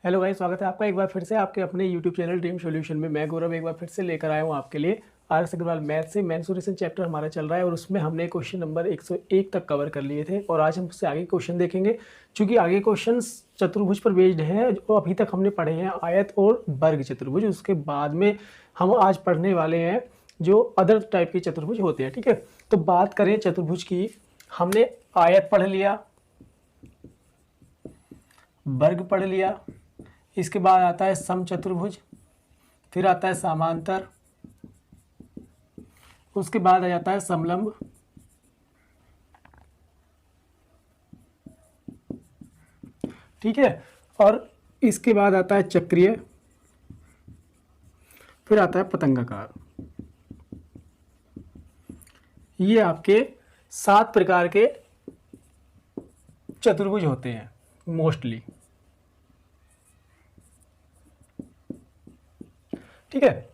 Hello guys, स्वागत है आपका एक बार फिर से आपके अपने यूट्यूब चैनल ड्रीम सॉल्यूशन में। मैं गौरव एक बार फिर से लेकर आया हूँ आपके लिए आर.एस. अग्रवाल मैथ से मेंसुरेशन चैप्टर हमारा चल रहा है और उसमें हमने क्वेश्चन नंबर 101 तक कवर कर लिए थे और आज हम उससे आगे क्वेश्चन देखेंगे। चूँकि आगे क्वेश्चन चतुर्भुज पर बेस्ड हैं, जो अभी तक हमने पढ़े हैं आयत और वर्ग चतुर्भुज। उसके बाद में हम आज पढ़ने वाले हैं जो अदर टाइप के चतुर्भुज होते हैं। ठीक है, तो बात करें चतुर्भुज की, हमने आयत पढ़ लिया, वर्ग पढ़ लिया, इसके बाद आता है समचतुर्भुज, फिर आता है समांतर, उसके बाद आ जाता है समलंब, ठीक है, और इसके बाद आता है चक्रीय, फिर आता है पतंगाकार। ये आपके 7 प्रकार के चतुर्भुज होते हैं मोस्टली। ठीक है,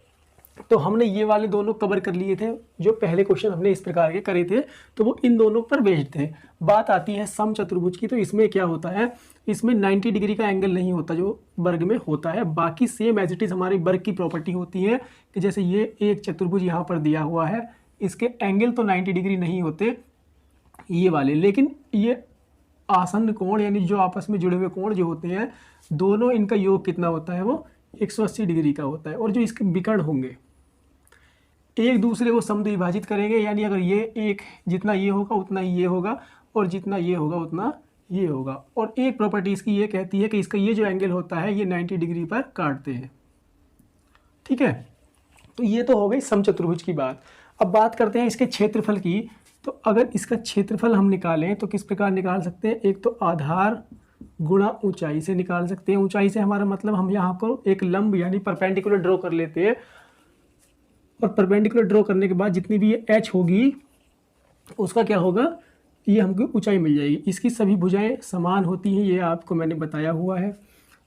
तो हमने ये वाले दोनों कवर कर लिए थे। जो पहले क्वेश्चन हमने इस प्रकार के करे थे तो वो इन दोनों पर बेस्ड थे। बात आती है समचतुर्भुज की, तो इसमें क्या होता है, इसमें 90 डिग्री का एंगल नहीं होता जो वर्ग में होता है। बाकी सेम एज इट इज हमारी वर्ग की प्रॉपर्टी होती है कि जैसे ये एक चतुर्भुज यहाँ पर दिया हुआ है, इसके एंगल तो 90 डिग्री नहीं होते ये वाले, लेकिन ये आसन्न कोण यानी जो आपस में जुड़े हुए कोण जो होते हैं, दोनों इनका योग कितना होता है, वो 180 डिग्री का होता है। और जो इसके विकर्ण होंगे एक दूसरे को समद्विभाजित करेंगे, यानी अगर ये एक जितना ये होगा उतना ही ये होगा और जितना ये होगा उतना ये होगा। और एक प्रॉपर्टी इसकी ये कहती है कि इसका ये जो एंगल होता है ये 90 डिग्री पर काटते हैं। ठीक है, तो ये तो हो गई समचतुर्भुज की बात। अब बात करते हैं इसके क्षेत्रफल की। तो अगर इसका क्षेत्रफल हम निकालें तो किस प्रकार निकाल सकते हैं, एक तो आधार गुणा ऊंचाई से निकाल सकते हैं। ऊंचाई से हमारा मतलब हम यहाँ को एक लंब यानी परपेंडिकुलर ड्रॉ कर लेते हैं और परपेंडिकुलर ड्रॉ करने के बाद जितनी भी ये एच होगी उसका क्या होगा, ये हमको ऊंचाई मिल जाएगी। इसकी सभी भुजाएं समान होती हैं, ये आपको मैंने बताया हुआ है।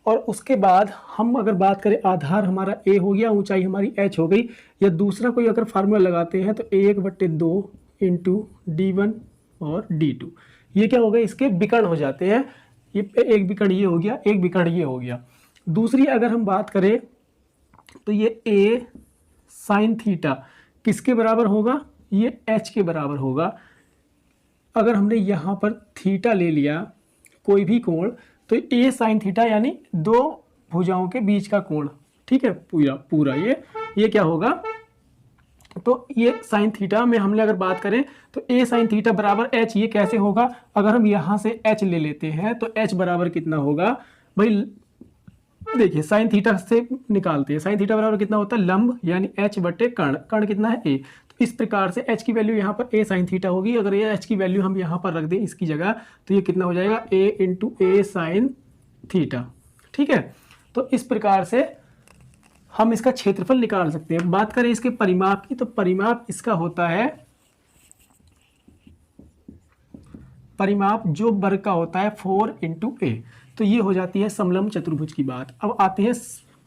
और उसके बाद हम अगर बात करें, आधार हमारा ए हो गया, ऊंचाई हमारी एच हो गई, या दूसरा कोई अगर फार्मूला लगाते हैं तो 1/2 इंटू d1 और d2, ये क्या हो गया, इसके विकर्ण हो जाते हैं। ये एक विकर्ण ये हो गया, एक विकर्ण ये हो गया। दूसरी अगर हम बात करें तो ये a साइन थीटा किसके बराबर होगा, ये h के बराबर होगा। अगर हमने यहाँ पर थीटा ले लिया कोई भी कोण, तो a साइन थीटा यानी दो भुजाओं के बीच का कोण। ठीक है, पूरा ये क्या होगा, तो ये साइन थीटा में हमने अगर बात करें तो a साइन थीटा बराबर h। ये कैसे होगा, अगर हम यहाँ से h ले लेते हैं तो h बराबर कितना होगा भाई, देखिए साइन थीटा से निकालते हैं। साइन थीटा बराबर कितना होता है, लंब यानी h बटे कर्ण। कर्ण कितना है, a। तो इस प्रकार से h की वैल्यू यहाँ पर a साइन थीटा होगी। अगर ये h की वैल्यू हम यहाँ पर रख दें इसकी जगह, तो ये कितना हो जाएगा, a into a sine theta. ठीक है, तो इस प्रकार से हम इसका क्षेत्रफल निकाल सकते हैं। बात करें इसके परिमाप की, तो परिमाप इसका होता है, परिमाप जो वर्ग का होता है 4 इंटू a। तो ये हो जाती है समलंब चतुर्भुज की बात। अब आते हैं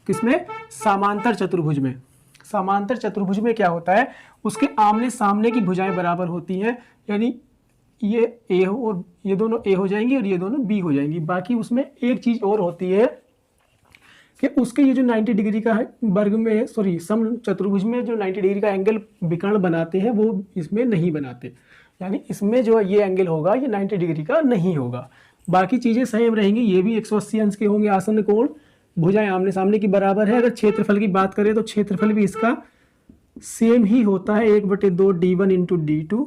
किसमें, समांतर चतुर्भुज में। समांतर चतुर्भुज में क्या होता है, उसके आमने सामने की भुजाएं बराबर होती हैं, यानी ये a हो और ये दोनों a हो जाएंगी और ये दोनों b हो जाएंगी। बाकी उसमें एक चीज और होती है कि उसके ये जो 90 डिग्री का वर्ग में सम चतुर्भुज में जो 90 डिग्री का एंगल विकर्ण बनाते हैं वो इसमें नहीं बनाते, यानी इसमें जो ये एंगल होगा ये 90 डिग्री का नहीं होगा। बाकी चीज़ें सेम रहेंगी, ये भी 180 अंश के होंगे आसन्न कोण, भुजाएं आमने सामने की बराबर है। अगर क्षेत्रफल की बात करें तो क्षेत्रफल भी इसका सेम ही होता है, 1/2 d1 इंटू d2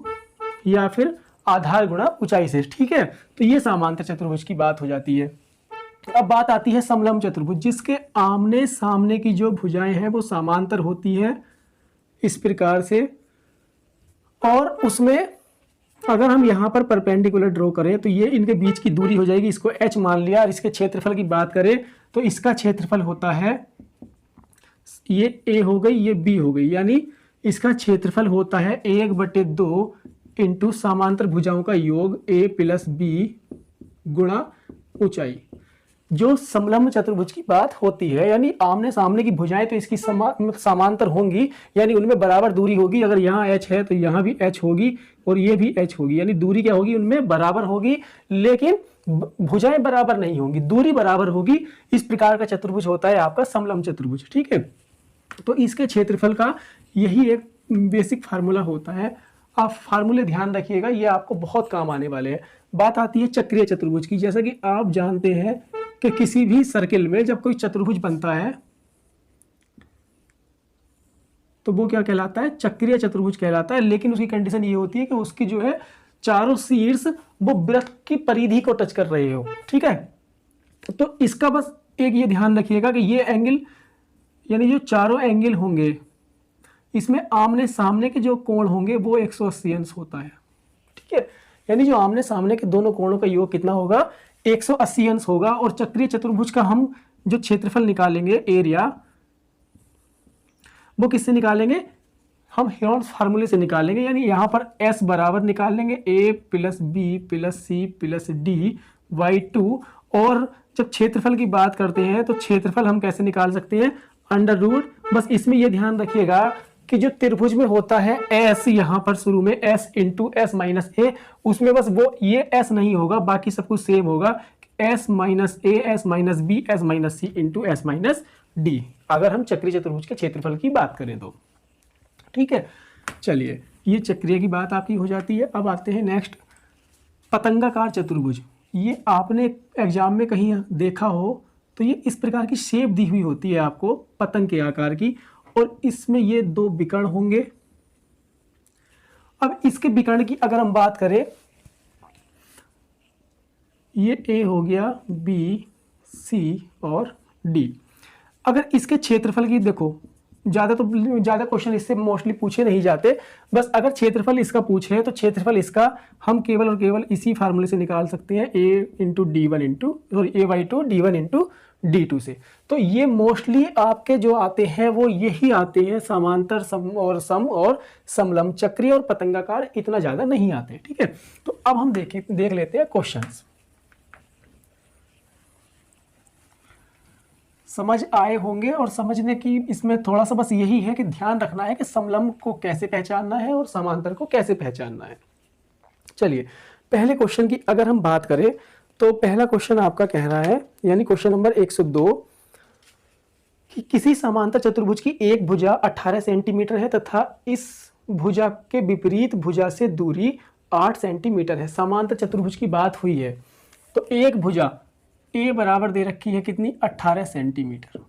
या फिर आधार गुणा ऊंचाई से। ठीक है, तो ये समांतर चतुर्भुज की बात हो जाती है। अब बात आती है समलंब चतुर्भुज, जिसके आमने सामने की जो भुजाएं हैं वो समांतर होती हैं इस प्रकार से। और उसमें अगर हम यहाँ पर परपेंडिकुलर ड्रॉ करें तो ये इनके बीच की दूरी हो जाएगी, इसको h मान लिया। और इसके क्षेत्रफल की बात करें तो इसका क्षेत्रफल होता है, ये a हो गई ये b हो गई, यानी इसका क्षेत्रफल होता है 1/2 इंटू समांतर भुजाओं का योग a प्लस b गुणा ऊंचाई। जो समलंब चतुर्भुज की बात होती है, यानी आमने सामने की भुजाएं तो इसकी समांतर होंगी, यानी उनमें बराबर दूरी होगी। अगर यहाँ h है तो यहाँ भी h होगी और ये भी h होगी, यानी दूरी क्या होगी, उनमें बराबर होगी। लेकिन भुजाएं बराबर नहीं होंगी, दूरी बराबर होगी। इस प्रकार का चतुर्भुज होता है आपका समलंब चतुर्भुज। ठीक है, तो इसके क्षेत्रफल का यही एक बेसिक फार्मूला होता है। आप फार्मूले ध्यान रखिएगा, ये आपको बहुत काम आने वाले हैं। बात आती है चक्रीय चतुर्भुज की। जैसा कि आप जानते हैं कि किसी भी सर्किल में जब कोई चतुर्भुज बनता है तो वो क्या कहलाता है, चक्रीय चतुर्भुज कहलाता है। लेकिन उसकी कंडीशन ये होती है कि उसकी जो है चारों शीर्ष वो वृत्त की परिधि को टच कर रहे हो। ठीक है, तो इसका बस एक ये ध्यान रखिएगा कि ये एंगल यानी जो चारों एंगल होंगे इसमें आमने सामने के जो कोण होंगे वो 180 अंश होता है। ठीक है, यानी जो आमने सामने के दोनों कोणों का योग कितना होगा, 180 अंश होगा। और चक्रीय चतुर्भुज का हम जो क्षेत्रफल निकालेंगे, एरिया, वो किससे निकालेंगे, हम हेरोन्स फार्मूले से निकालेंगे। यानी यहाँ पर S बराबर निकाल लेंगे A plus B plus C plus D by 2। और जब क्षेत्रफल की बात करते हैं तो क्षेत्रफल हम कैसे निकाल सकते हैं, अंडर रूट। बस इसमें यह ध्यान रखिएगा कि जो त्रिभुज में होता है S, यहाँ पर शुरू में S इंटू एस माइनस ए, उसमें बस वो ये S नहीं होगा, बाकी सब कुछ सेम होगा। S minus A, S minus B, S minus C into S minus D, अगर हम चक्रीय चतुर्भुज के क्षेत्रफल की बात करें तो। ठीक है, चलिए ये चक्रीय की बात आपकी हो जाती है। अब आते हैं नेक्स्ट, पतंगाकार चतुर्भुज। ये आपने एग्जाम में कहीं देखा हो तो ये इस प्रकार की शेप दी हुई होती है आपको पतंग के आकार की, और इसमें ये दो विकर्ण होंगे। अब इसके विकर्ण की अगर हम बात करें, ये ए हो गया, बी, सी और डी। अगर इसके क्षेत्रफल की देखो, ज़्यादा क्वेश्चन इससे मोस्टली पूछे नहीं जाते, बस अगर क्षेत्रफल इसका पूछे तो क्षेत्रफल इसका हम केवल और केवल इसी फार्मूले से निकाल सकते हैं, A into D one into sorry A by two D one into D two से। तो ये मोस्टली आपके जो आते हैं वो यही आते हैं, समांतर, सम और समलंब। चक्रीय और पतंगाकार इतना ज़्यादा नहीं आते। ठीक है, तो अब हम देख लेते हैं क्वेश्चंस। समझ आए होंगे, और समझने की इसमें थोड़ा सा बस यही है कि ध्यान रखना है कि समलंब को कैसे पहचानना है और समांतर को कैसे पहचानना है। चलिए पहले क्वेश्चन की अगर हम बात करें तो पहला क्वेश्चन आपका कह रहा है, यानी क्वेश्चन नंबर 102, कि किसी समांतर चतुर्भुज की एक भुजा 18 सेंटीमीटर है तथा इस भुजा के विपरीत भुजा से दूरी 8 सेंटीमीटर है। समांतर चतुर्भुज की बात हुई है, तो एक भुजा ए बराबर दे रखी है कितनी, 18 सेंटीमीटर।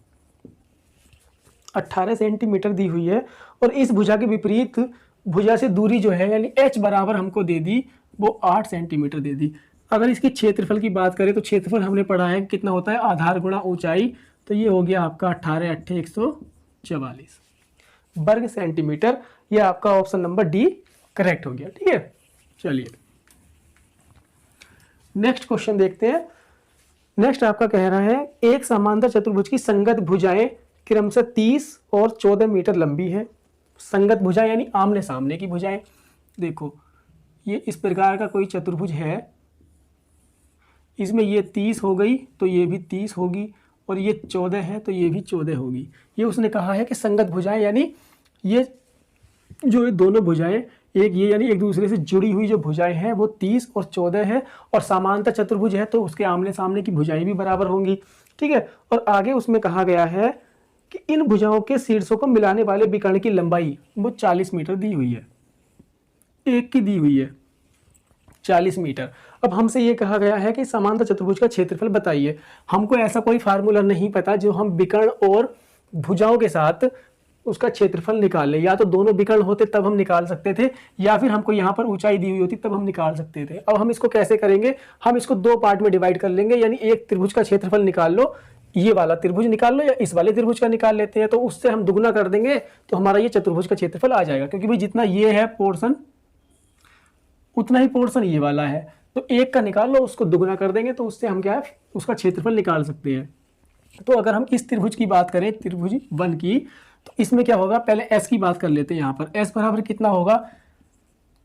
18 सेंटीमीटर दी हुई है, और इस भुजा के विपरीत भुजा से दूरी जो है यानी h बराबर हमको दे दी, वो 8 सेंटीमीटर दे दी। अगर इसकी क्षेत्रफल की बात करें तो क्षेत्रफल हमने पढ़ा है कितना होता है, आधार गुणा ऊंचाई। तो ये हो गया आपका 18 8 144 वर्ग सेंटीमीटर। ये आपका ऑप्शन नंबर डी करेक्ट हो गया। ठीक है, चलिए नेक्स्ट क्वेश्चन देखते हैं। नेक्स्ट आपका कह रहा है, एक समांतर चतुर्भुज की संगत भुजाएं क्रमशः 30 और 14 मीटर लंबी है। संगत भुजाएं यानी आमने सामने की भुजाएं। देखो ये इस प्रकार का कोई चतुर्भुज है, इसमें ये 30 हो गई तो ये भी 30 होगी, और ये 14 है तो ये भी 14 होगी। ये उसने कहा है कि संगत भुजाएं, यानी ये जो दोनों भुजाएं एक ये यानी एक दूसरे से जुड़ी हुई जो भुजाएं हैं वो 30 और 14 है, और समांतर चतुर्भुज है तो उसके आमने सामने की भुजाएं भी बराबर होंगी। ठीक है, और आगे उसमें कहा गया है कि इन भुजाओं के शीर्षों को मिलाने वाले विकर्ण की लंबाई वो 40 मीटर दी हुई है, एक की दी हुई है 40 मीटर। अब हमसे ये कहा गया है कि समांतर चतुर्भुज का क्षेत्रफल बताइए। हमको ऐसा कोई फार्मूला नहीं पता जो हम विकर्ण और भुजाओं के साथ उसका क्षेत्रफल निकाल ले। या तो दोनों विकर्ण होते तब हम निकाल सकते थे, या फिर हमको यहाँ पर ऊंचाई दी हुई होती तब हम निकाल सकते थे। अब हम इसको कैसे करेंगे, हम इसको दो पार्ट में डिवाइड कर लेंगे। यानी एक त्रिभुज का क्षेत्रफल निकाल लो, ये वाला त्रिभुज निकाल लो, या इस वाले त्रिभुज का निकाल लेते हैं, तो उससे हम दुगुना कर देंगे तो हमारा ये चतुर्भुज का क्षेत्रफल आ जाएगा। क्योंकि भाई जितना ये है पोर्शन उतना ही पोर्शन ये वाला है, तो एक का निकाल लो, उसको दुगुना कर देंगे तो उससे हम क्या है उसका क्षेत्रफल निकाल सकते हैं। तो अगर हम इस त्रिभुज की बात करें, त्रिभुज 1 की, तो इसमें क्या होगा, पहले s की बात कर लेते हैं। यहाँ पर s बराबर कितना होगा,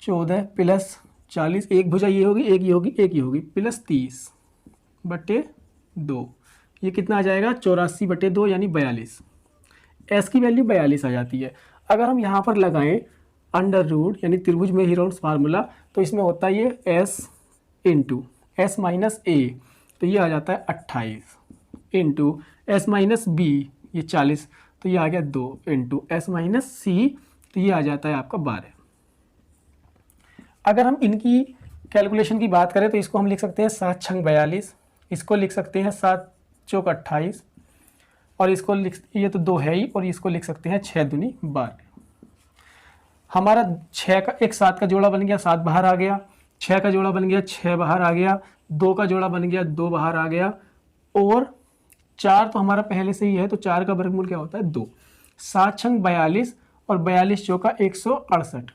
14 प्लस 40, एक भुजा ये होगी, एक ये होगी, एक ये होगी, प्लस 30 बटे 2, ये कितना आ जाएगा 84 बटे 2 यानी 42। s की वैल्यू 42 आ जाती है। अगर हम यहाँ पर लगाएं अंडर रूट यानी त्रिभुज में हेरोन्स फार्मूला, तो इसमें होता है ये s इंटू एस माइनस ए तो ये आ जाता है 28 इंटू एस माइनस बी ये 40 तो ये आ गया 2 इंटू एस माइनस सी तो ये आ जाता है आपका 12। अगर हम इनकी कैलकुलेशन की बात करें तो इसको हम लिख सकते हैं 7 छंग 42, इसको लिख सकते हैं 7 चौक 28 और इसको लिख, ये तो 2 है ही, और इसको लिख सकते हैं 6 दूनी 12। हमारा 6 का एक 7 का जोड़ा बन गया, 7 बाहर आ गया, 6 का जोड़ा बन गया, 6 बाहर आ गया, 2 का जोड़ा बन गया, 2 बाहर आ गया, और 4 तो हमारा पहले से ही है तो 4 का वर्गमूल क्या होता है 2। 7 छंग 42 और 42 चौका 168।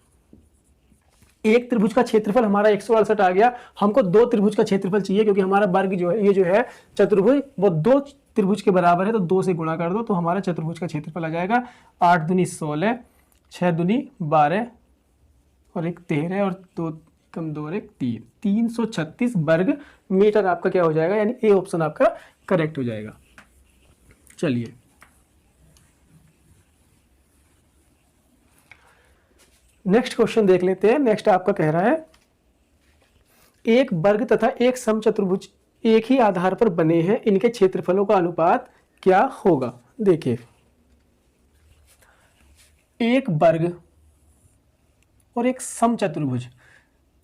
एक त्रिभुज का क्षेत्रफल हमारा 168 आ गया। हमको 2 त्रिभुज का क्षेत्रफल चाहिए क्योंकि हमारा वर्ग जो है, ये जो है चतुर्भुज, वो 2 त्रिभुज के बराबर है, तो 2 से गुणा कर दो तो हमारा चतुर्भुज का क्षेत्रफल आ जाएगा 8 दूनी 16, 6 दूनी 12 और 1 13 और 2 कम 2 और 1 3, 336 वर्ग मीटर आपका क्या हो जाएगा, यानी ए ऑप्शन आपका करेक्ट हो जाएगा। चलिए नेक्स्ट क्वेश्चन देख लेते हैं। नेक्स्ट आपका कह रहा है एक वर्ग तथा एक समचतुर्भुज एक ही आधार पर बने हैं, इनके क्षेत्रफलों का अनुपात क्या होगा। देखिए एक वर्ग और एक समचतुर्भुज,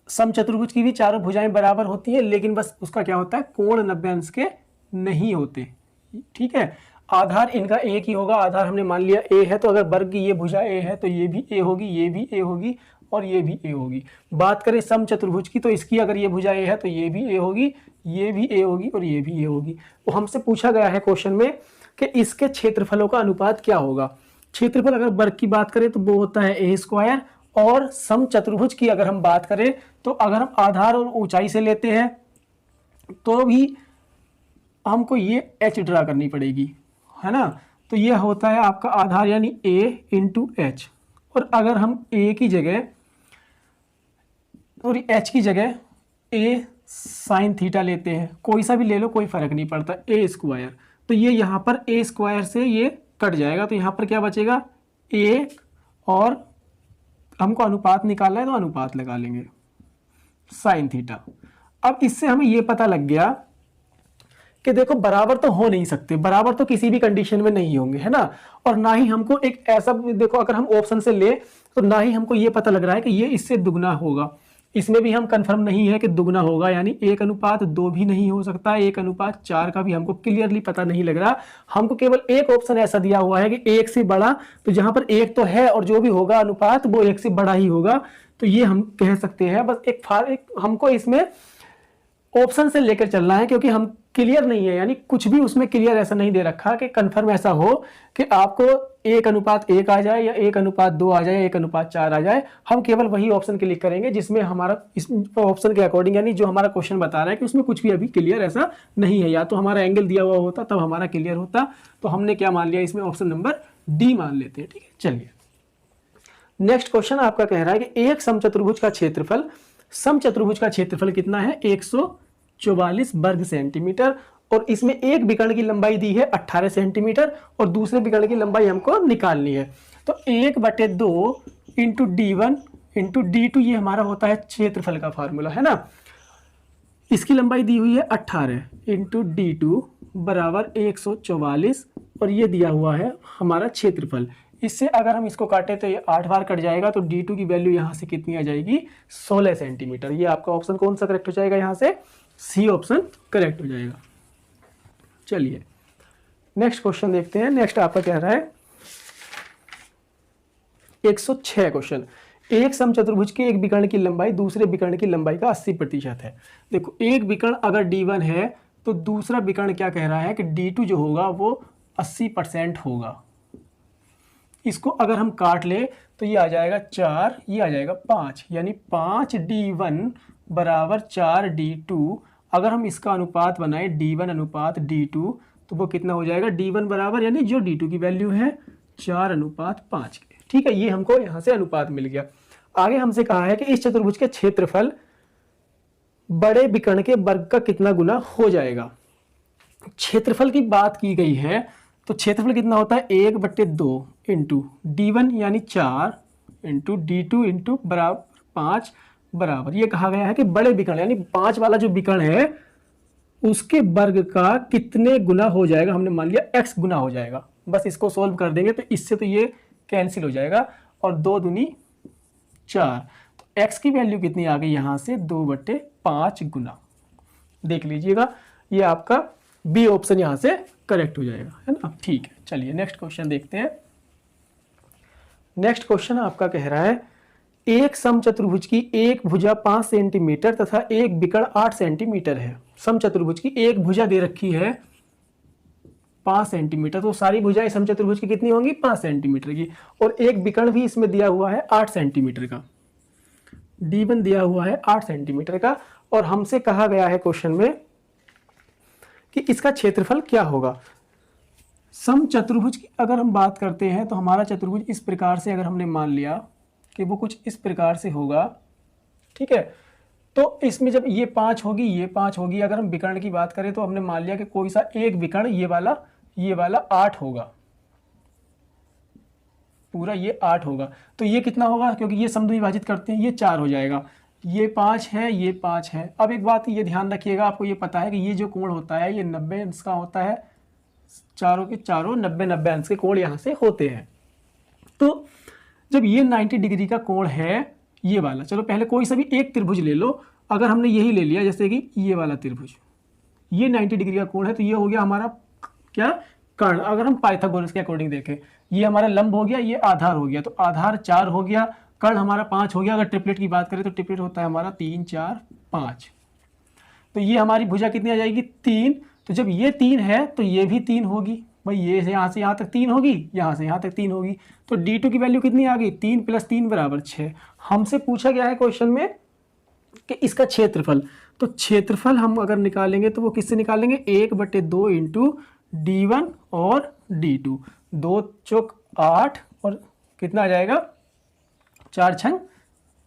समचतुर्भुज की भी चारों भुजाएं बराबर होती है, लेकिन बस उसका क्या होता है कोण 90 अंश के नहीं होते। ठीक है, आधार इनका एक ही होगा। आधार हमने मान लिया ए है, तो अगर वर्ग की ये भुजा ए है तो ये भी ए होगी, ये भी ए होगी और ये भी ए होगी। बात करें समचतुर्भुज की तो इसकी अगर ये भुजा ए है तो ये भी ए होगी, ये भी ए होगी और ये भी ए होगी। तो हमसे पूछा गया है क्वेश्चन में कि इसके क्षेत्रफलों का अनुपात क्या होगा। क्षेत्रफल अगर वर्ग की बात करें तो वो होता है ए स्क्वायर, और समचतुर्भुज की अगर हम बात करें तो अगर हम आधार और ऊंचाई से लेते हैं तो भी हमको ये एच ड्रा करनी पड़ेगी, है ना। तो ये होता है आपका आधार यानी a इंटू एच, और अगर हम a की जगह और h की जगह a साइन थीटा लेते हैं, कोई सा भी ले लो कोई फर्क नहीं पड़ता, a स्क्वायर, तो ये यहाँ पर a स्क्वायर से ये कट जाएगा, तो यहाँ पर क्या बचेगा a, और हमको अनुपात निकालना है तो अनुपात लगा लेंगे साइन थीटा। अब इससे हमें ये पता लग गया कि देखो बराबर तो हो नहीं सकते, बराबर तो किसी भी कंडीशन में नहीं होंगे, है ना। और ना ही हमको एक ऐसा, देखो अगर हम ऑप्शन से ले तो ना ही हमको ये पता लग रहा है कि ये इससे दुगना होगा, इसमें भी हम कंफर्म नहीं है कि दुगना होगा, यानी 1:2 भी नहीं हो सकता, 1:4 का भी हमको क्लियरली पता नहीं लग रहा। हमको केवल एक ऑप्शन ऐसा दिया हुआ है कि 1 से बड़ा, तो जहां पर 1 तो है और जो भी होगा अनुपात वो 1 से बड़ा ही होगा, तो ये हम कह सकते हैं। बस एक हमको इसमें ऑप्शन से लेकर चलना है क्योंकि हम क्लियर नहीं है, यानी कुछ भी उसमें क्लियर ऐसा नहीं दे रखा कि कंफर्म ऐसा हो कि आपको 1:1 आ जाए या 1:2 आ जाए, 1:4 आ जाए। हम केवल वही ऑप्शन क्लिक करेंगे जिसमें हमारा इस ऑप्शन के अकॉर्डिंग, यानी जो हमारा क्वेश्चन बता रहा है कि उसमें कुछ भी अभी क्लियर ऐसा नहीं है, या तो हमारा एंगल दिया हुआ होता तब हमारा क्लियर होता। तो हमने क्या मान लिया इसमें, ऑप्शन नंबर डी मान लेते हैं। ठीक है, चलिए नेक्स्ट क्वेश्चन आपका कह रहा है कि एक समचतुर्भुज का क्षेत्रफल, समचतुर्भुज का क्षेत्रफल कितना है 144 वर्ग सेंटीमीटर, और इसमें एक विकर्ण की लंबाई दी है 18 सेंटीमीटर और दूसरे विकर्ण की लंबाई हमको निकालनी है। तो 1/2 इंटू D1 इंटू D2 ये हमारा होता है क्षेत्रफल का फार्मूला, है ना। इसकी लंबाई दी हुई है 18 इंटू D2 बराबर 144 और ये दिया हुआ है हमारा क्षेत्रफल। इससे अगर हम इसको काटें तो ये 8 बार कट जाएगा, तो D2 की वैल्यू यहाँ से कितनी आ जाएगी 16 सेंटीमीटर। ये आपका ऑप्शन कौन सा करेक्ट हो जाएगा, यहाँ से सी ऑप्शन करेक्ट हो जाएगा। चलिए नेक्स्ट क्वेश्चन देखते हैं। नेक्स्ट आपका कह रहा है 106 क्वेश्चन, एक समचतुर्भुज के एक विकर्ण की लंबाई दूसरे विकर्ण की लंबाई का 80% है। देखो एक विकर्ण अगर D1 है तो दूसरा विकर्ण क्या कह रहा है कि D2 जो होगा वो 80% होगा। इसको अगर हम काट ले तो ये आ जाएगा 4, ये आ जाएगा 5, यानी 5D1 बराबर 4D2। अगर हम इसका अनुपात बनाए D1 अनुपात D2 तो वो कितना हो जाएगा, D1 बराबर यानी जो D2 की वैल्यू है 4:5 के। ठीक है, ये हमको यहाँ से अनुपात मिल गया। आगे हमसे कहा है कि इस चतुर्भुज के क्षेत्रफल बड़े विकर्ण के वर्ग का कितना गुना हो जाएगा। क्षेत्रफल की बात की गई है तो क्षेत्रफल कितना होता है 1/2 इंटू D1 यानी 4 इंटू D2 इंटू बराबर 5 बराबर, ये कहा गया है कि बड़े विकर्ण यानी 5 वाला जो विकर्ण है उसके वर्ग का कितने गुना हो जाएगा, हमने मान लिया x गुना हो जाएगा। बस इसको सोल्व कर देंगे तो इससे तो ये कैंसिल हो जाएगा और 2 दूनी 4, तो x की वैल्यू कितनी आ गई यहाँ से 2/5 गुना। देख लीजिएगा ये आपका बी ऑप्शन यहाँ से करेक्ट हो जाएगा, है ना। ठीक है, चलिए नेक्स्ट क्वेश्चन देखते हैं। नेक्स्ट क्वेश्चन आपका कह रहा है एक समचतुर्भुज की एक भुजा 5 सेंटीमीटर तथा एक विकर्ण 8 सेंटीमीटर है। समचतुर्भुज की एक भुजा दे रखी है 5 सेंटीमीटर, तो सारी भुजाएं समचतुर्भुज की कितनी होंगी 5 सेंटीमीटर की, और एक विकर्ण भी इसमें दिया हुआ है 8 सेंटीमीटर का, D1 दिया हुआ है 8 सेंटीमीटर का, और हमसे कहा गया है क्वेश्चन में कि इसका क्षेत्रफल क्या होगा। समचतुर्भुज की अगर हम बात करते हैं तो हमारा चतुर्भुज इस प्रकार से अगर हमने मान लिया कि वो कुछ इस प्रकार से होगा, ठीक है, तो इसमें जब ये 5 होगी ये 5 होगी, अगर हम विकर्ण की बात करें तो हमने मान लिया कि कोई सा एक विकर्ण ये वाला 8 होगा, पूरा ये 8 होगा, तो ये कितना होगा, क्योंकि ये समद्विभाजित करते हैं, ये 4 हो जाएगा, ये 5 है ये 5 है। अब एक बात ये ध्यान रखिएगा, आपको ये पता है कि ये जो कोण होता है ये 90 अंश का होता है, चारों के चारों 90 अंश के कोण यहाँ से होते हैं। तो जब ये 90 डिग्री का कोण है ये वाला, चलो पहले कोई सा भी एक त्रिभुज ले लो, अगर हमने यही ले लिया जैसे कि ये वाला त्रिभुज, ये 90 डिग्री का कोण है, तो ये हो गया हमारा क्या कर्ण। अगर हम पाइथागोरस के अकॉर्डिंग देखें, ये हमारा लंब हो गया, ये आधार हो गया, तो आधार 4 हो गया, कर्ण हमारा 5 हो गया। अगर ट्रिपलेट की बात करें तो ट्रिपलेट होता है हमारा 3 4 5, तो ये हमारी भुजा कितनी आ जाएगी 3। तो जब ये 3 है तो ये भी 3 होगी, भाई ये यहाँ से यहाँ तक 3 होगी, यहाँ से यहाँ तक 3 होगी, तो D2 की वैल्यू कितनी आ गई 3 + 3 = 6। हमसे पूछा गया है क्वेश्चन में कि इसका क्षेत्रफल, तो क्षेत्रफल हम अगर निकालेंगे तो वो किससे निकालेंगे 1/2 × D1 और D2, 2 चौक 8 और कितना आ जाएगा 4 छंग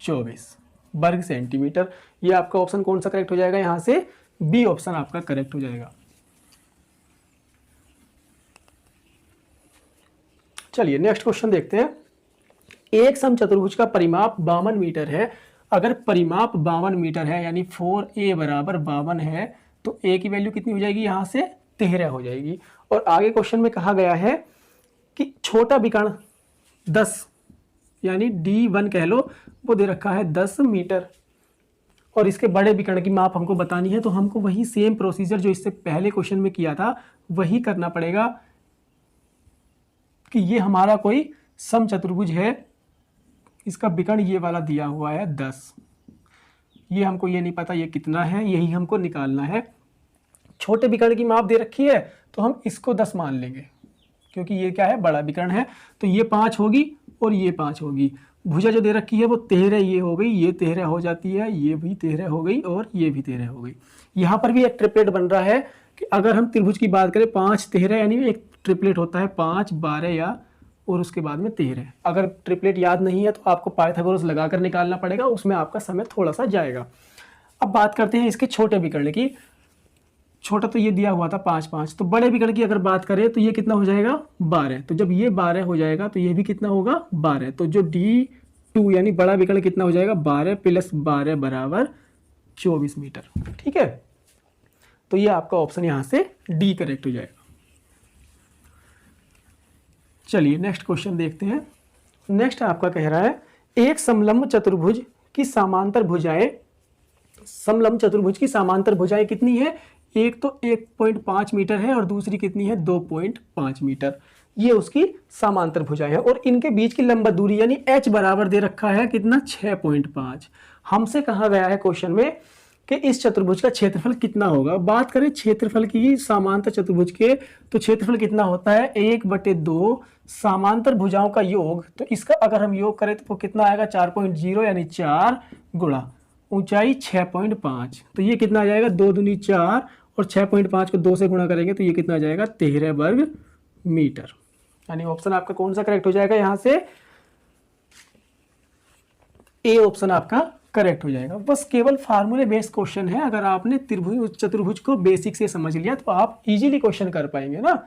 24 वर्ग सेंटीमीटर। ये आपका ऑप्शन कौन सा करेक्ट हो जाएगा, यहाँ से बी ऑप्शन आपका करेक्ट हो जाएगा। चलिए नेक्स्ट क्वेश्चन देखते हैं। एक समचतुर्भुज का परिमाप 52 मीटर है। अगर परिमाप 52 मीटर है यानी 4a = 52 है, तो a की वैल्यू कितनी हो जाएगी यहाँ से 13 हो जाएगी। और आगे क्वेश्चन में कहा गया है कि छोटा विकर्ण 10 यानी D1 कह लो, वो दे रखा है 10 मीटर, और इसके बड़े विकर्ण की माप हमको बतानी है, तो हमको वही सेम प्रोसीजर जो इससे पहले क्वेश्चन में किया था वही करना पड़ेगा कि ये हमारा कोई समचतुर्भुज है, इसका विकर्ण ये वाला दिया हुआ है 10, ये हमको ये नहीं पता ये कितना है, यही हमको निकालना है। छोटे विकर्ण की माप दे रखी है तो हम इसको 10 मान लेंगे, क्योंकि ये क्या है बड़ा विकर्ण है, तो ये 5 होगी और ये 5 होगी। भुजा जो दे रखी है वो 13 ये हो गई, ये 13 हो जाती है, ये भी 13 हो गई और ये भी 13 हो गई। यहाँ पर भी एक ट्रिपलेट बन रहा है कि अगर हम त्रिभुज की बात करें 5 13 यानी एक ट्रिपलेट होता है 5 12 या और उसके बाद में 13। अगर ट्रिपलेट याद नहीं है तो आपको पाइथागोरस लगाकर निकालना पड़ेगा, उसमें आपका समय थोड़ा सा जाएगा। अब बात करते हैं इसके छोटे विकर्ण की। छोटा तो ये दिया हुआ था 5 5, तो बड़े विकर्ण की अगर बात करें तो ये कितना हो जाएगा 12। तो जब ये 12 हो जाएगा तो ये भी कितना होगा 12। तो जो D2 यानी बड़ा विकर्ण कितना हो जाएगा 12 + 12 = 24 मीटर। ठीक है, तो ये आपका ऑप्शन यहाँ से डी करेक्ट हो जाएगा। चलिए नेक्स्ट क्वेश्चन देखते हैं। नेक्स्ट आपका कह रहा है एक समलंब चतुर्भुज की समांतर भुजाएं, समलंब चतुर्भुज की समांतर भुजाएं कितनी है, एक तो 1.5 मीटर है और दूसरी कितनी है 2.5 मीटर। ये उसकी समांतर भुजाएं है और इनके बीच की लंबा दूरी यानी h बराबर दे रखा है कितना 6.5। हमसे कहा गया है क्वेश्चन में कि इस चतुर्भुज का क्षेत्रफल कितना होगा। बात करें क्षेत्रफल की समांतर चतुर्भुज के, तो क्षेत्रफल कितना होता है 1/2 समांतर भुजाओं का योग। तो इसका अगर हम योग करें तो वो कितना आएगा 4.0 यानी 4 गुणा ऊंचाई 6.5। तो ये कितना आ जाएगा 2 दूनी 4 और 6.5 को 2 से गुणा करेंगे तो ये कितना आ जाएगा 13 वर्ग मीटर। यानी ऑप्शन आपका कौन सा करेक्ट हो जाएगा, यहाँ से ए ऑप्शन आपका करेक्ट हो जाएगा। बस केवल फार्मूले बेस्ड क्वेश्चन है, अगर आपने त्रिभुज चतुर्भुज को बेसिक से समझ लिया तो आप इजीली क्वेश्चन कर पाएंगे ना।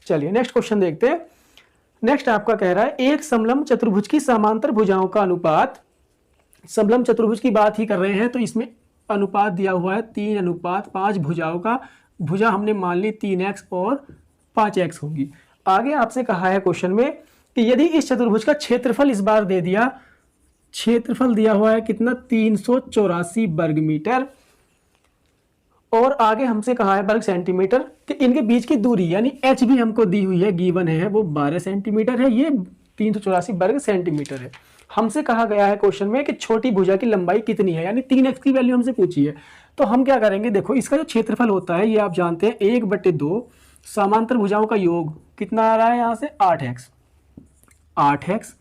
चलिए नेक्स्ट क्वेश्चन देखते हैं। नेक्स्ट आपका कह रहा है एक समलंब चतुर्भुज की समांतर भुजाओं का अनुपात समलंब चतुर्भुज की बात ही कर रहे हैं, तो इसमें अनुपात दिया हुआ है 3:5 भुजाओं का। भुजा हमने मान ली 3x और 5x होगी। आगे आपसे कहा है क्वेश्चन में कि यदि इस चतुर्भुज का क्षेत्रफल इस बार दे दिया, क्षेत्रफल दिया हुआ है कितना 384 वर्ग मीटर, और आगे हमसे कहा है वर्ग सेंटीमीटर कि इनके बीच की दूरी यानी h भी हमको दी हुई है, गिवन है, वो 12 सेंटीमीटर है, ये 384 वर्ग सेंटीमीटर है। हमसे कहा गया है क्वेश्चन में कि छोटी भुजा की लंबाई कितनी है, यानी 3x की वैल्यू हमसे पूछी है। तो हम क्या करेंगे, देखो इसका जो क्षेत्रफल होता है ये आप जानते हैं 1/2 समांतर भुजाओं का योग कितना आ रहा है यहाँ से 8x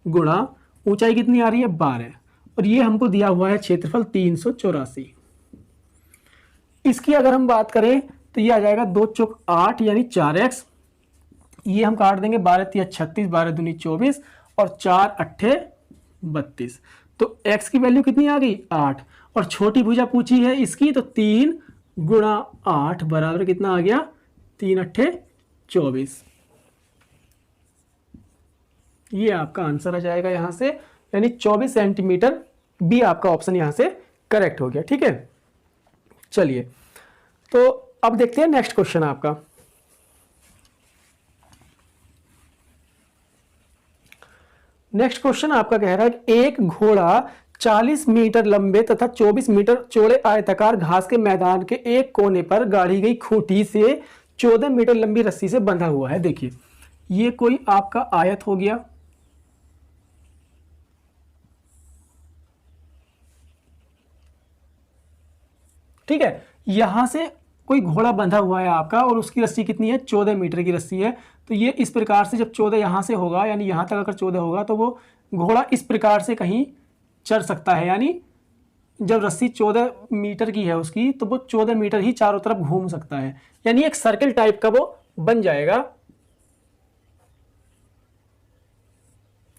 गुणा ऊंचाई कितनी आ रही है 12, और ये हमको दिया हुआ है क्षेत्रफल 384। इसकी अगर हम बात करें तो ये आ जाएगा 2 चौक 8 यानी 4x, ये हम काट देंगे 12 तिया 36, 12 दूनी 24 और 4 अट्ठे 32। तो x की वैल्यू कितनी आ गई 8, और छोटी भुजा पूछी है इसकी, तो 3 गुणा 8 बराबर कितना आ गया 3 अट्ठे 24। ये आपका आंसर आ जाएगा यहां से, यानी 24 सेंटीमीटर। बी आपका ऑप्शन यहां से करेक्ट हो गया। ठीक है, चलिए तो अब देखते हैं नेक्स्ट क्वेश्चन आपका। नेक्स्ट क्वेश्चन आपका कह रहा है कि एक घोड़ा 40 मीटर लंबे तथा 24 मीटर चौड़े आयताकार घास के मैदान के एक कोने पर गाड़ी गई खूंटी से 14 मीटर लंबी रस्सी से बंधा हुआ है। देखिए ये कोई आपका आयत हो गया, ठीक है, यहां से कोई घोड़ा बंधा हुआ है आपका और उसकी रस्सी कितनी है 14 मीटर की रस्सी है। तो ये इस प्रकार से जब 14 यहां से होगा, यानी यहां तक अगर 14 होगा तो वो घोड़ा इस प्रकार से कहीं चढ़ सकता है, यानी जब रस्सी 14 मीटर की है उसकी तो वो 14 मीटर ही चारों तरफ घूम सकता है, यानी एक सर्कल टाइप का वो बन जाएगा।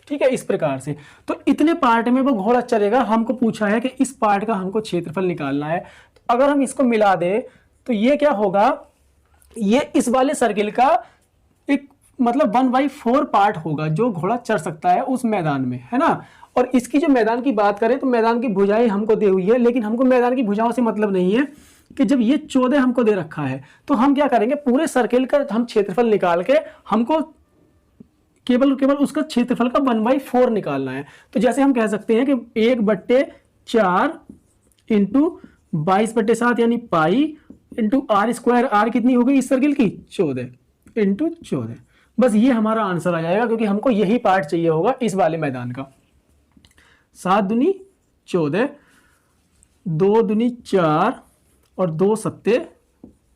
ठीक है, इस प्रकार से। तो इतने पार्ट में वो घोड़ा चलेगा। हमको पूछा है कि इस पार्ट का हमको क्षेत्रफल निकालना है। तो अगर हम इसको मिला दें तो ये क्या होगा, ये इस वाले सर्किल का एक मतलब 1/4 पार्ट होगा जो घोड़ा चढ़ सकता है उस मैदान में, है ना। और इसकी जो मैदान की बात करें तो मैदान की भुजाएं हमको दी हुई है, लेकिन हमको मैदान की भुजाओं से मतलब नहीं है कि जब ये 14 हमको दे रखा है तो हम क्या करेंगे, पूरे सर्किल का हम क्षेत्रफल निकाल के हमको केवल उसका क्षेत्रफल का 1/4 निकालना है। तो जैसे हम कह सकते हैं कि 1/4 इंटू 22/7 यानी pi into R square, R कितनी हो गई इस सर्किल की 14 इंटू 14। बस ये हमारा आंसर आ जाएगा, क्योंकि हमको यही पार्ट चाहिए होगा इस वाले मैदान का। 7 दूनी 14, 2 दूनी 4 और 2 सत्ते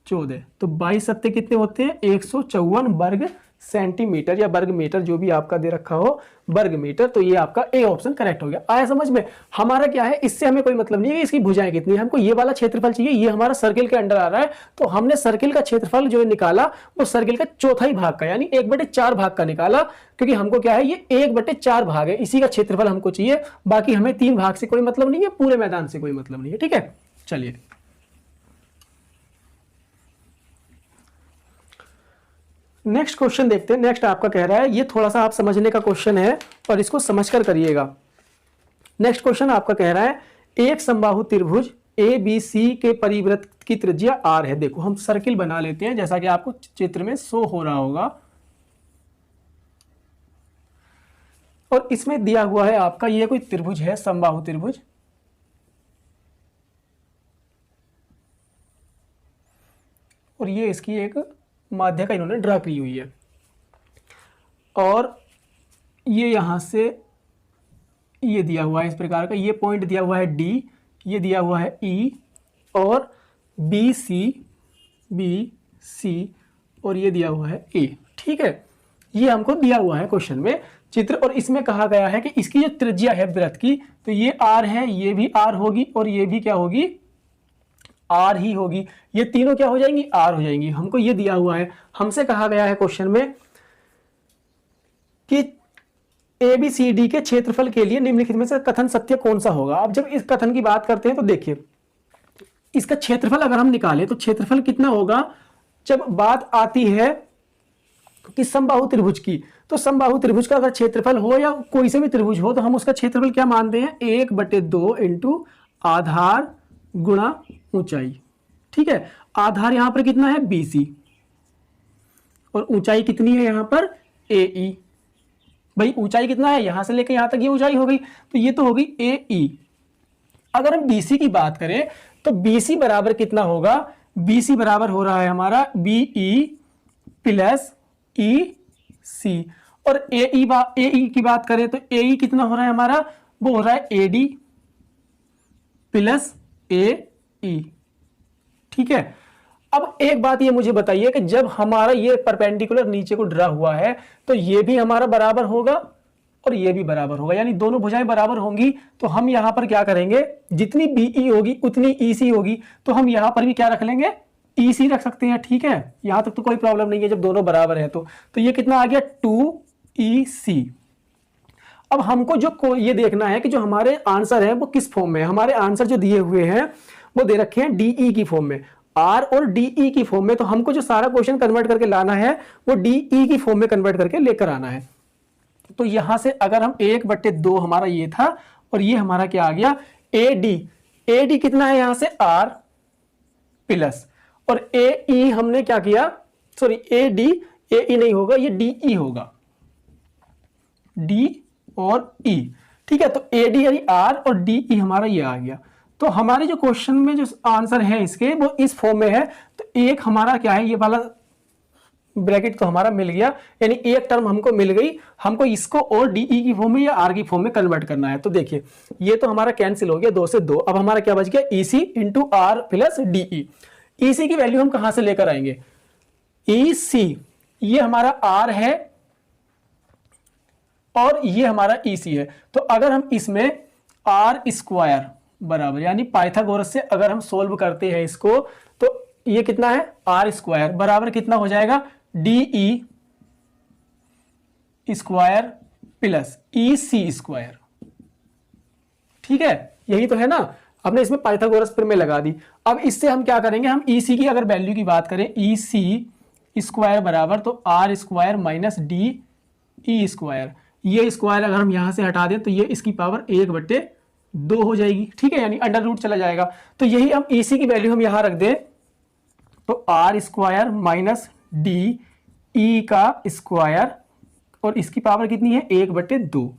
14, तो 22 सत्ते कितने होते हैं 154 वर्ग सेंटीमीटर या वर्ग मीटर, जो भी आपका दे रखा हो वर्ग मीटर। तो ये आपका ए ऑप्शन करेक्ट हो गया। आया समझ में। हमारा क्या है, इससे हमें कोई मतलब नहीं है इसकी भुजाएं कितनी है, हमको ये वाला क्षेत्रफल चाहिए। ये हमारा सर्किल के अंडर आ रहा है, तो हमने सर्किल का क्षेत्रफल जो निकाला वो सर्किल का चौथाई भाग का यानी 1/4 भाग का निकाला, क्योंकि हमको क्या है ये 1/4 भाग है, इसी का क्षेत्रफल हमको चाहिए। बाकी हमें 3 भाग से कोई मतलब नहीं है, पूरे मैदान से कोई मतलब नहीं है। ठीक है, चलिए नेक्स्ट क्वेश्चन देखते हैं। नेक्स्ट आपका कह रहा है, ये थोड़ा सा आप समझने का क्वेश्चन है और इसको समझकर करिएगा। नेक्स्ट क्वेश्चन आपका कह रहा है, एक समबाहु त्रिभुज ए बी सी के परिवृत्त की त्रिज्या आर है। देखो हम सर्किल बना लेते हैं जैसा कि आपको चित्र में शो हो रहा होगा, और इसमें दिया हुआ है आपका ये कोई त्रिभुज है, समबाहु त्रिभुज, और ये इसकी एक माध्य का इन्होंने ड्रा की हुई है, और ये यहां से ये दिया हुआ है इस प्रकार का, ये पॉइंट दिया हुआ है डी, ये दिया हुआ है ई, और बी सी और ये दिया हुआ है ए। ठीक है, ये हमको दिया हुआ है क्वेश्चन में चित्र, और इसमें कहा गया है कि इसकी जो त्रिज्या है वृत्त की, तो ये आर है, ये भी आर होगी और ये भी क्या होगी आर ही होगी। ये तीनों क्या हो जाएंगी आर हो जाएंगी। हमको ये दिया हुआ है, हमसे कहा गया है क्वेश्चन में कि ए बी सी डी के क्षेत्रफल के लिए निम्नलिखित में से कथन सत्य कौन सा होगा। अब जब इस कथन की बात करते हैं तो देखिए इसका क्षेत्रफल अगर हम निकालें तो क्षेत्रफल कितना होगा, जब बात आती है किस समबाहु त्रिभुज की, तो समबाहु त्रिभुज का अगर क्षेत्रफल हो या कोई से भी त्रिभुज हो तो हम उसका क्षेत्रफल क्या मानते हैं, 1/2 इंटू आधार गुणा ऊंचाई। ठीक है, आधार यहां पर कितना है BC और ऊंचाई कितनी है यहां पर AE। भाई ऊंचाई कितना है, यहां से लेकर यहां तक ये ऊंचाई हो गई, तो ये तो हो गई AE। अगर हम BC की बात करें तो BC बराबर कितना होगा, BC बराबर हो रहा है हमारा BE प्लस EC। और AE की बात करें तो AE कितना हो रहा है हमारा, वो हो रहा है AD प्लस AE। ठीक है, अब एक बात ये मुझे बताइए कि जब हमारा ये परपेंडिकुलर नीचे को ड्रा हुआ है तो ये भी हमारा बराबर होगा और ये भी बराबर होगा, यानी दोनों भुजाएं बराबर होंगी। तो हम यहां पर क्या करेंगे, जितनी BE होगी उतनी EC होगी, तो हम यहां पर भी क्या रख लेंगे, EC रख सकते हैं। ठीक है, यहां तक तो कोई प्रॉब्लम नहीं है जब दोनों बराबर है तो ये कितना आ गया 2EC। अब हमको जो ये देखना है कि जो हमारे आंसर है वो किस फॉर्म में है। हमारे आंसर जो दिए हुए हैं वो दे रखे हैं DE की फॉर्म में, R और DE की फॉर्म में। तो हमको जो सारा क्वेश्चन कन्वर्ट करके लाना है वो DE की फॉर्म में कन्वर्ट करके लेकर आना है। तो यहां से अगर हम 1/2 हमारा ये था और ये हमारा क्या आ गया AD कितना है यहां से R प्लस, और AE हमने क्या किया, सॉरी AE नहीं होगा, ये DE होगा, D और E। ठीक है, तो AD यानी R और DE हमारा ये आ गया। तो हमारे जो क्वेश्चन में जो आंसर है इसके वो इस फॉर्म में है। तो एक हमारा क्या है, ये वाला ब्रैकेट तो हमारा मिल गया, यानी एक टर्म हमको मिल गई। हमको इसको और DE की फॉर्म में या R की फॉर्म में कन्वर्ट करना है। तो देखिए ये तो हमारा कैंसिल हो गया, 2 से 2। अब हमारा क्या बच गया, EC into R plus DE। EC की वैल्यू हम कहां से लेकर आएंगे, EC ये हमारा R है और ये हमारा EC है। तो अगर हम इसमें R² बराबर, यानी पाइथागोरस से अगर हम सोल्व करते हैं इसको, तो ये कितना है R² बराबर कितना हो जाएगा DE² प्लस EC²। ठीक है, यही तो है ना, हमने इसमें पाइथागोरस पर में लगा दी। अब इससे हम क्या करेंगे, हम EC की अगर वैल्यू की बात करें, EC² बराबर तो R² माइनस DE²। ये स्क्वायर अगर हम यहां से हटा दें तो ये इसकी पावर 1/2 हो जाएगी। ठीक है, यानी अंडर रूट चला जाएगा। तो यही हम EC की वैल्यू हम यहां रख दें तो R² माइनस DE का स्क्वायर, और इसकी पावर कितनी है 1/2,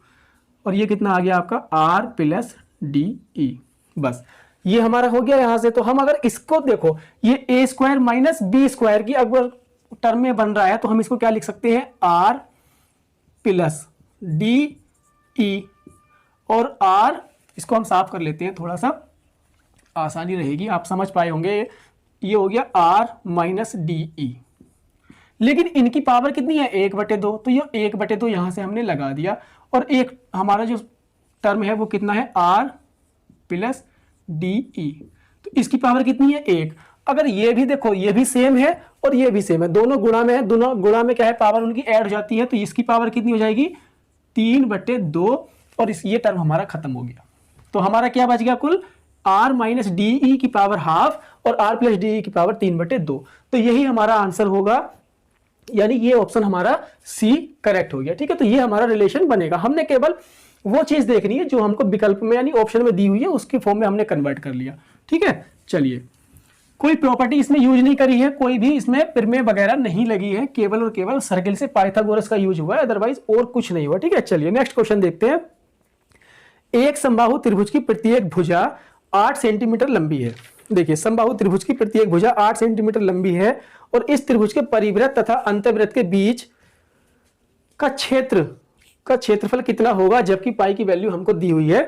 और ये कितना आ गया आपका R प्लस DE। बस ये हमारा हो गया यहां से। तो हम अगर इसको देखो, ये A² माइनस B² की अगर टर्म में बन रहा है तो हम इसको क्या लिख सकते हैं, R प्लस DE और R, इसको हम साफ कर लेते हैं, थोड़ा सा आसानी रहेगी, आप समझ पाए होंगे। ये हो गया R माइनस DE, लेकिन इनकी पावर कितनी है 1/2, तो ये 1/2 यहां से हमने लगा दिया। और एक हमारा जो टर्म है वो कितना है R प्लस DE, तो इसकी पावर कितनी है 1। अगर ये भी देखो, ये भी सेम है और ये भी सेम है, दोनों गुणा में है, दोनों गुणा में क्या है पावर उनकी ऐड हो जाती है, तो इसकी पावर कितनी हो जाएगी 3/2, और ये टर्म हमारा खत्म हो गया। तो हमारा क्या बच गया कुल R माइनस DE की पावर हाफ और R प्लस DE की पावर 3/2। तो यही हमारा आंसर होगा, यानी ये ऑप्शन हमारा C करेक्ट हो गया। ठीक है, तो ये हमारा रिलेशन बनेगा। हमने केवल वो चीज देखनी है जो हमको विकल्प में यानी ऑप्शन में दी हुई है, उसकी फॉर्म में हमने कन्वर्ट कर लिया। ठीक है, चलिए, कोई प्रॉपर्टी इसमें यूज नहीं करी है, कोई भी इसमें प्रमेय वगैरह नहीं लगी है, केवल और केवल सर्किल से पाइथागोरस का यूज हुआ है, अदरवाइज और कुछ नहीं हुआ। ठीक है, चलिए नेक्स्ट क्वेश्चन देखते हैं। एक समबाहु त्रिभुज की प्रत्येक भुजा 8 सेंटीमीटर लंबी है। देखिए, समबाहु त्रिभुज की प्रत्येक भुजा 8 सेंटीमीटर लंबी है और इस त्रिभुज के परिवृत्त तथा अंतर्वृत्त के बीच का क्षेत्रफल कितना होगा, जबकि पाई की वैल्यू हमको दी हुई है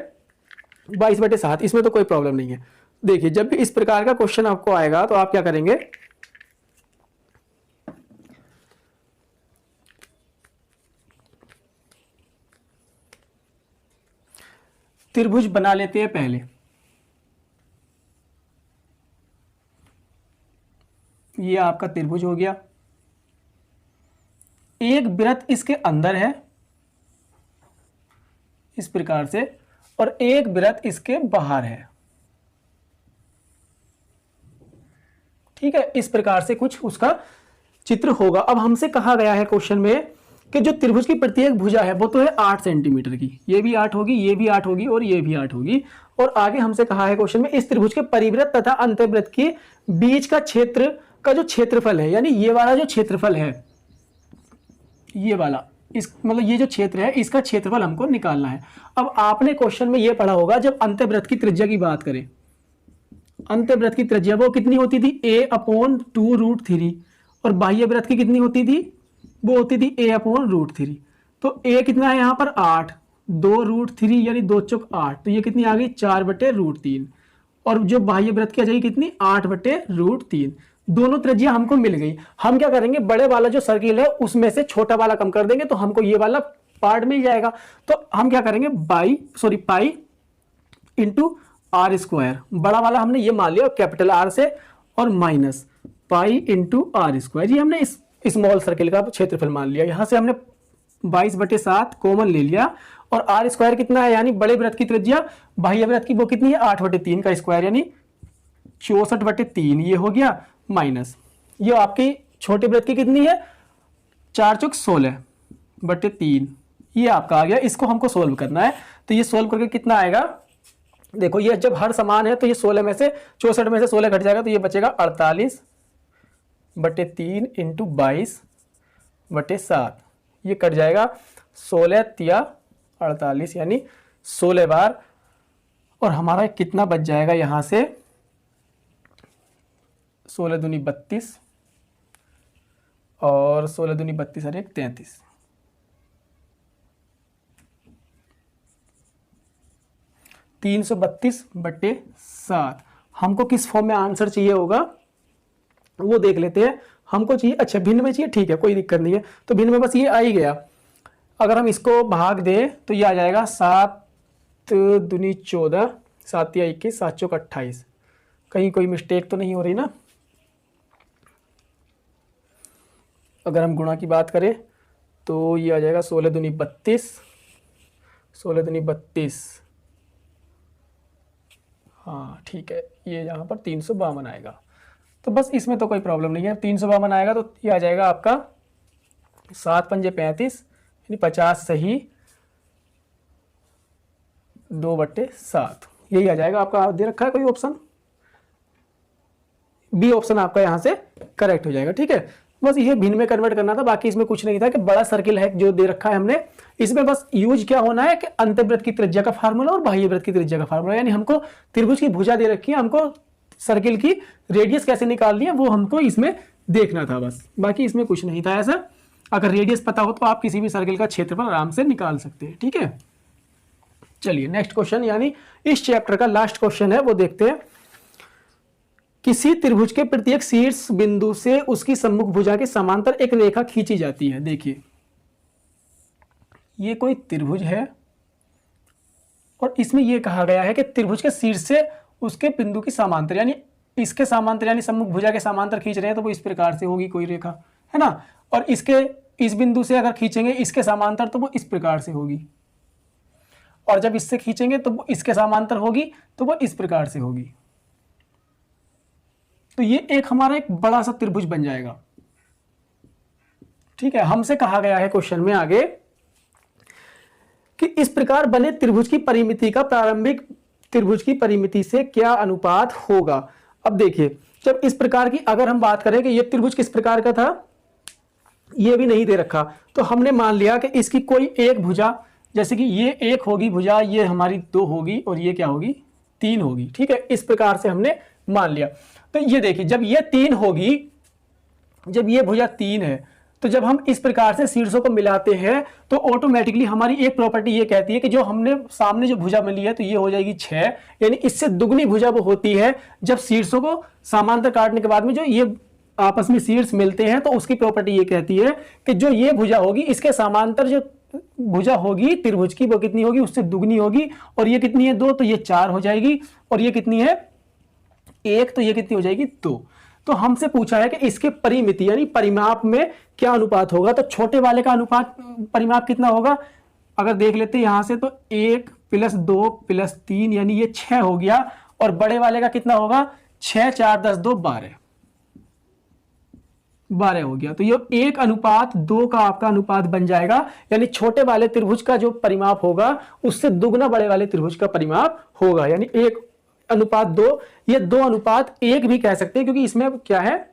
22/7। इसमें तो कोई प्रॉब्लम नहीं है। देखिए, जब भी इस प्रकार का क्वेश्चन आपको आएगा तो आप क्या करेंगे, त्रिभुज बना लेते हैं पहले। ये आपका त्रिभुज हो गया, एक वृत्त इसके अंदर है इस प्रकार से, और एक वृत्त इसके बाहर है। ठीक है, इस प्रकार से कुछ उसका चित्र होगा। अब हमसे कहा गया है क्वेश्चन में कि जो त्रिभुज की प्रत्येक भुजा है वो तो है 8 सेंटीमीटर की, ये भी 8 होगी, ये भी 8 होगी और ये भी 8 होगी। और आगे हमसे कहा है क्वेश्चन में इस त्रिभुज के परिवृत्त तथा अंतर्वृत्त के बीच का क्षेत्र का जो क्षेत्रफल है, यानी ये वाला जो क्षेत्रफल है, ये वाला, इस मतलब ये जो क्षेत्र है इसका क्षेत्रफल हमको निकालना है। अब आपने क्वेश्चन में ये पढ़ा होगा, जब अंतर्वृत्त की त्रिज्या की बात करें, अंतर्वृत्त की त्रिज्या वो कितनी होती थी, a/2√3, और बाह्य वृत्त की कितनी होती थी, वो होती थी a/√3। तो a कितना है यहाँ पर 8, 2√3 यानी 2 चौक 8, तो ये कितनी आ गई 4/√3, और जो बाह्य वृत्त की आ जाएगी कितनी 8/√3। दोनों त्रिज्या हमको मिल गई। हम क्या करेंगे, बड़े वाला जो सर्किल है उसमें से छोटा वाला कम कर देंगे तो हमको ये वाला पार्ट मिल जाएगा। तो हम क्या करेंगे, पाई इंटू आर स्क्वायर, बड़ा वाला हमने ये मान लिया कैपिटल आर से, और minus pi into R square, ये हमने इस स्मॉल सर्किल का क्षेत्रफल मान लिया। यहां से हमने 22/7 कॉमन ले लिया, और आर स्क्वायर कितना है, यानी बड़े वृत्त की त्रिज्या, बाह्य वृत्त की वो कितनी है 8/3 का स्क्वायर, यानी 64/3, ये हो गया, माइनस ये आपकी छोटे वृत्त की कितनी है 4 चौक 16/3, ये आपका आ गया। इसको हमको सोल्व करना है, तो ये सोल्व करके कितना आएगा, देखो ये जब हर समान है तो ये 16 में से 64 में से 16 घट जाएगा, तो ये बचेगा 48/3 इंटू 22/7, ये कट जाएगा 16 तिया 48, यानी 16 बार, और हमारा कितना बच जाएगा यहाँ से 16 दूनी 32, और 16 दूनी 32 और 1 33, 332/7। हमको किस फॉर्म में आंसर चाहिए होगा वो देख लेते हैं। हमको चाहिए, अच्छा भिन्न में चाहिए, ठीक है कोई दिक्कत नहीं है, तो भिन्न में बस ये आ ही गया। अगर हम इसको भाग दें तो ये आ जाएगा 7 दूनी 14, 7 या 21, 7 चौक 28, कहीं कोई मिस्टेक तो नहीं हो रही ना। अगर हम गुणा की बात करें तो ये आ जाएगा 16 दूनी 32, 16 दूनी 32, हाँ ठीक है, ये यहाँ पर 352 आएगा। तो बस इसमें तो कोई प्रॉब्लम नहीं है, 352 आएगा तो ये आ जाएगा आपका 7 पंजे 35, यानी 50 सही 2/7, यही आ जाएगा आपका। दे रखा है कोई ऑप्शन, बी ऑप्शन आपका यहाँ से करेक्ट हो जाएगा। ठीक है, बस ये भिन्न में कन्वर्ट करना था, बाकी इसमें कुछ नहीं था। कि बड़ा सर्किल है जो दे रखा है हमने, इसमें बस यूज क्या होना है कि अंतर्वृत्त की त्रिज्या का फार्मूला और बाह्य वृत्त की त्रिज्या का फार्मूला, यानी हमको त्रिभुज की भुजा दे रखी है, हमको सर्किल की रेडियस कैसे निकालनी है वो हमको इसमें देखना था बस, बाकी इसमें कुछ नहीं था ऐसा। अगर रेडियस पता हो तो आप किसी भी सर्किल का क्षेत्रफल आराम से निकाल सकते हैं। ठीक है, चलिए नेक्स्ट क्वेश्चन, यानी इस चैप्टर का लास्ट क्वेश्चन है वो देखते हैं। किसी त्रिभुज के प्रत्येक शीर्ष बिंदु से उसकी सम्मुख भुजा के समांतर एक रेखा खींची जाती है। देखिए ये कोई त्रिभुज है और इसमें यह कहा गया है कि त्रिभुज के शीर्ष से उसके बिंदु की समांतर, यानी इसके समांतर यानी सम्मुख भुजा के समांतर खींच रहे हैं तो वो इस प्रकार से होगी कोई रेखा, है ना। और इसके इस बिंदु से अगर खींचेंगे इसके समांतर तो वो इस प्रकार से होगी, और जब इससे खींचेंगे तो वो इसके समांतर होगी तो वो इस प्रकार से होगी। तो ये एक हमारा एक बड़ा सा त्रिभुज बन जाएगा। ठीक है, हमसे कहा गया है क्वेश्चन में आगे कि इस प्रकार बने त्रिभुज की परिमिति का प्रारंभिक त्रिभुज की परिमिति से क्या अनुपात होगा। अब देखिए जब इस प्रकार की अगर हम बात करें कि ये त्रिभुज किस प्रकार का था, ये भी नहीं दे रखा, तो हमने मान लिया कि इसकी कोई एक भुजा, जैसे कि ये एक होगी भुजा, ये हमारी 2 होगी और ये क्या होगी 3 होगी। ठीक है, इस प्रकार से हमने मान लिया। तो ये देखिए जब ये 3 होगी, जब ये भुजा 3 है, तो जब हम इस प्रकार से शीर्षों को मिलाते हैं तो ऑटोमेटिकली हमारी एक प्रॉपर्टी ये कहती है कि जो हमने सामने जो भुजा मिली है तो ये हो जाएगी 6, यानी इससे दुगनी भुजा वो होती है जब शीर्षों को समांतर काटने के बाद में जो ये आपस में शीर्ष मिलते हैं, तो उसकी प्रॉपर्टी ये कहती है कि जो ये भुजा होगी इसके समांतर जो भुजा होगी त्रिभुज की वो कितनी होगी, उससे दुगनी होगी। और ये कितनी है 2, तो ये 4 हो जाएगी, और ये कितनी है 1, तो ये कितनी हो जाएगी 2। तो हमसे पूछा है कि इसके परिमिति यानी परिमाप में क्या अनुपात होगा, तो छोटे वाले का अनुपात परिमाप कितना होगा, अगर देख लेते हैं यहां से तो 1 + 2 + 3 यानी ये 6 हो गया, और बड़े वाले का कितना होगा 6 × 4 = 10 2 12। 12 हो गया। तो ये 1:2 का आपका अनुपात बन जाएगा, यानी छोटे वाले त्रिभुज का जो परिमाप होगा उससे दुगना बड़े वाले त्रिभुज का परिमाप होगा, यानी 1:2। ये 2:1 भी कह सकते हैं, क्योंकि इसमें क्या है,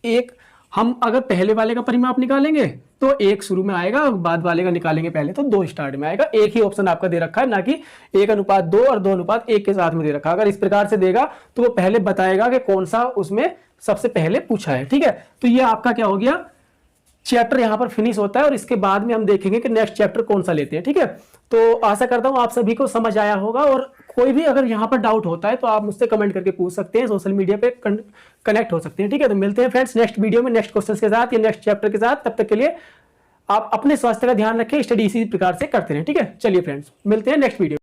एक हम अगर पहले वाले का परिमाप निकालेंगे तो 1 शुरू में आएगा, बाद वाले का निकालेंगे पहले तो 2 स्टार्ट में आएगा। एक ही ऑप्शन आपका दे रखा है, ना कि 1:2 और 2:1 के साथ में दे रखा है। अगर इस प्रकार से देगा तो वो पहले बताएगा कि कौन सा उसमें सबसे पहले पूछा है। ठीक है, तो ये आपका क्या हो गया, चैप्टर यहां पर फिनिश होता है और इसके बाद में हम देखेंगे कि नेक्स्ट चैप्टर कौन सा लेते हैं। ठीक है, तो आशा करता हूं आप सभी को समझ आया होगा, और कोई भी अगर यहां पर डाउट होता है तो आप मुझसे कमेंट करके पूछ सकते हैं, सोशल मीडिया पे कनेक्ट हो सकते हैं। ठीक है, तो मिलते हैं फ्रेंड्स नेक्स्ट वीडियो में नेक्स्ट क्वेश्चन के साथ या नेक्स्ट चैप्टर के साथ। तब तक के लिए आप अपने स्वास्थ्य का ध्यान रखें, स्टडी इसी प्रकार से करते रहें। ठीक है, चलिए फ्रेंड्स मिलते हैं नेक्स्ट वीडियो।